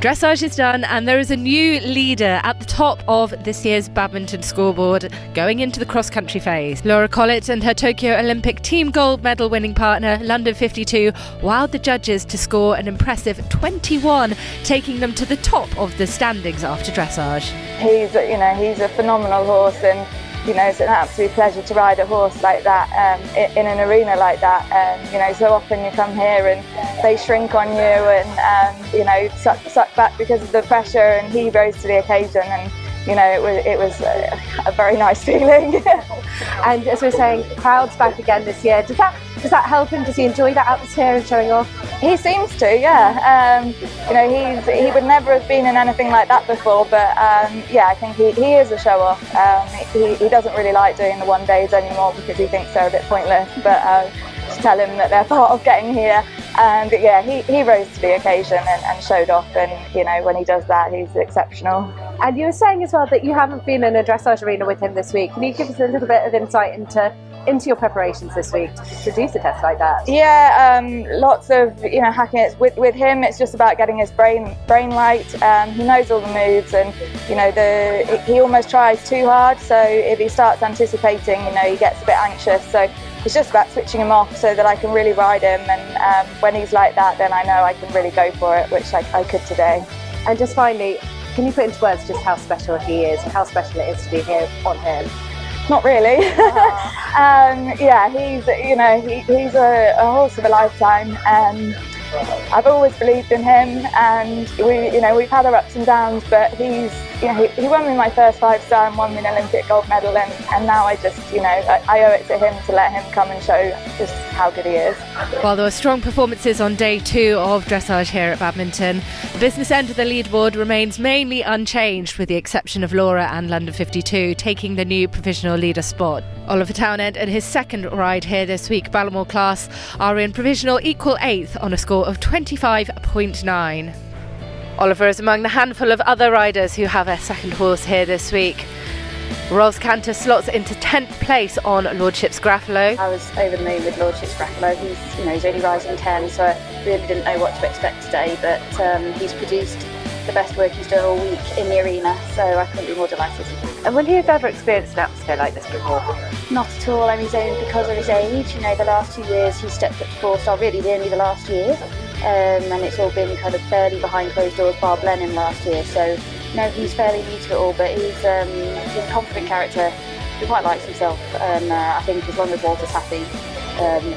Dressage is done, and there is a new leader at the top of this year's badminton scoreboard going into the cross-country phase. Laura Collett and her Tokyo Olympic team gold medal winning partner, London 52, wowed the judges to score an impressive 21, taking them to the top of the standings after dressage. He's a phenomenal horse, and it's an absolute pleasure to ride a horse like that in an arena like that. So often you come here and they shrink on you and suck back because of the pressure, and he rose to the occasion, and it was a very nice feeling. And as we're saying, the crowd's back again this year. Does that help him? Does he enjoy that atmosphere and showing off? He seems to, yeah. He would never have been in anything like that before, but I think he is a show-off. He doesn't really like doing the one days anymore because he thinks they're a bit pointless, but just tell him that they're part of getting here. But yeah, he rose to the occasion and showed off, and when he does that, he's exceptional. And you were saying as well that you haven't been in a dressage arena with him this week. Can you give us a little bit of insight into your preparations this week to produce a test like that? Yeah, lots of hacking it. With him, it's just about getting his brain right. He knows all the moves, and he almost tries too hard. So if he starts anticipating, he gets a bit anxious. So it's just about switching him off so that I can really ride him. And when he's like that, then I know I can really go for it, which I could today. And just finally, can you put into words just how special he is and how special it is to be here on him? Not really. He's a horse of a lifetime. I've always believed in him, and we've had our ups and downs, but he won me my first 5-star and won me an Olympic gold medal, and now I just I owe it to him to let him come and show just how good he is. While there were strong performances on day 2 of dressage here at Badminton, the business end of the leaderboard remains mainly unchanged, with the exception of Laura and London 52 taking the new provisional leader spot. Oliver Townend and his second ride here this week, Ballamore class, are in provisional equal 8th on a score of 25.9. Oliver is among the handful of other riders who have a second horse here this week. Rolls Cantor slots into 10th place on Lordship's Graffalo. I was over the moon with Lordship's Graffalo. He's only rising 10, so I really didn't know what to expect today, but he's produced the best work he's done all week in the arena, so I couldn't be more delighted. And will he have ever experienced an atmosphere like this before? Not at all. Because of his age, the last 2 years he stepped up to 4-star, really only the last year, and it's all been kind of fairly behind closed doors, bar Blenheim last year, so no, he's fairly new to it all, but he's a confident character. He quite likes himself, and I think as long as Walter's happy,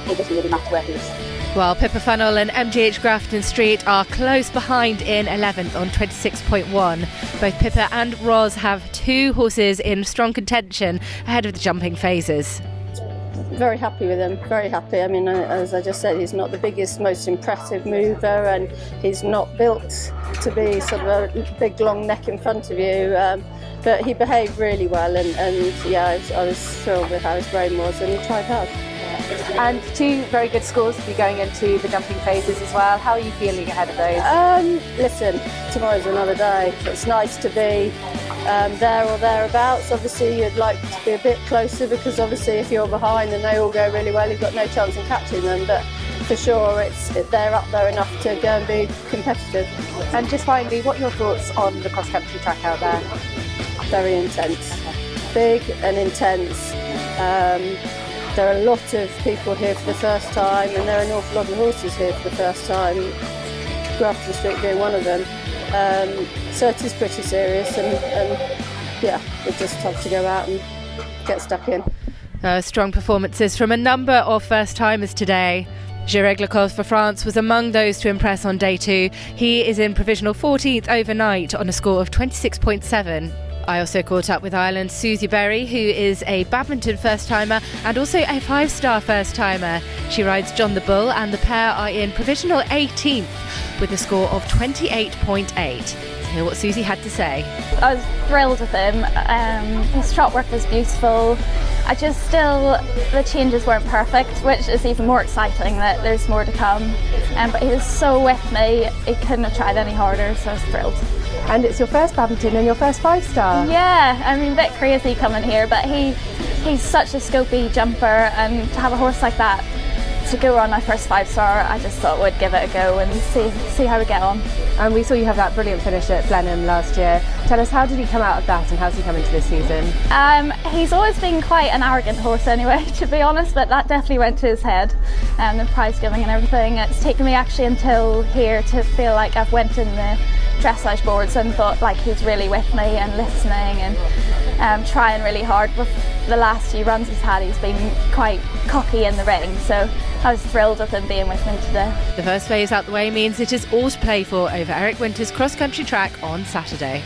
it doesn't really matter where he is. While Pippa Funnell and MGH Grafton Street are close behind in 11th on 26.1. Both Pippa and Roz have 2 horses in strong contention ahead of the jumping phases. Very happy with him, very happy. As I just said, he's not the biggest, most impressive mover, and he's not built to be sort of a big long neck in front of you, but he behaved really well, and I was thrilled with how his brain was, and he tried hard. And 2 very good scores to be going into the jumping phases as well. How are you feeling ahead of those? Listen, tomorrow's another day. It's nice to be there or thereabouts. Obviously you'd like to be a bit closer, because obviously if you're behind and they all go really well, you've got no chance of catching them, but for sure they're up there enough to go and be competitive. And just finally, what are your thoughts on the cross-country track out there? Very intense, big and intense. There are a lot of people here for the first time, and there are an awful lot of horses here for the first time, Grafton Street being one of them. So it is pretty serious, and we just have to go out and get stuck in. Strong performances from a number of first-timers today. Jireglikov for France was among those to impress on day 2. He is in provisional 14th overnight on a score of 26.7. I also caught up with Ireland's Susie Berry, who is a badminton first-timer and also a 5-star first-timer. She rides John the Bull, and the pair are in provisional 18th with a score of 28.8. Let's hear what Susie had to say. I was thrilled with him. His trot work was beautiful. The changes weren't perfect, which is even more exciting that there's more to come. But he was so with me, he couldn't have tried any harder, so I was thrilled. And it's your first badminton and your first 5-star. Yeah, a bit crazy coming here, but he's such a scopy jumper, and to have a horse like that to go on my first 5-star, I just thought we'd give it a go and see how we get on. And we saw you have that brilliant finish at Blenheim last year. Tell us, how did he come out of that and how's he come into this season? He's always been quite an arrogant horse anyway, to be honest, but that definitely went to his head, and the prize giving and everything. It's taken me actually until here to feel like I've went in the dressage boards and thought like he's really with me and listening and trying really hard. With the last few runs he's had, he's been quite cocky in the ring, so I was thrilled with him being with me today. The first phase out the way means it is all to play for over Eric Winter's cross-country track on Saturday.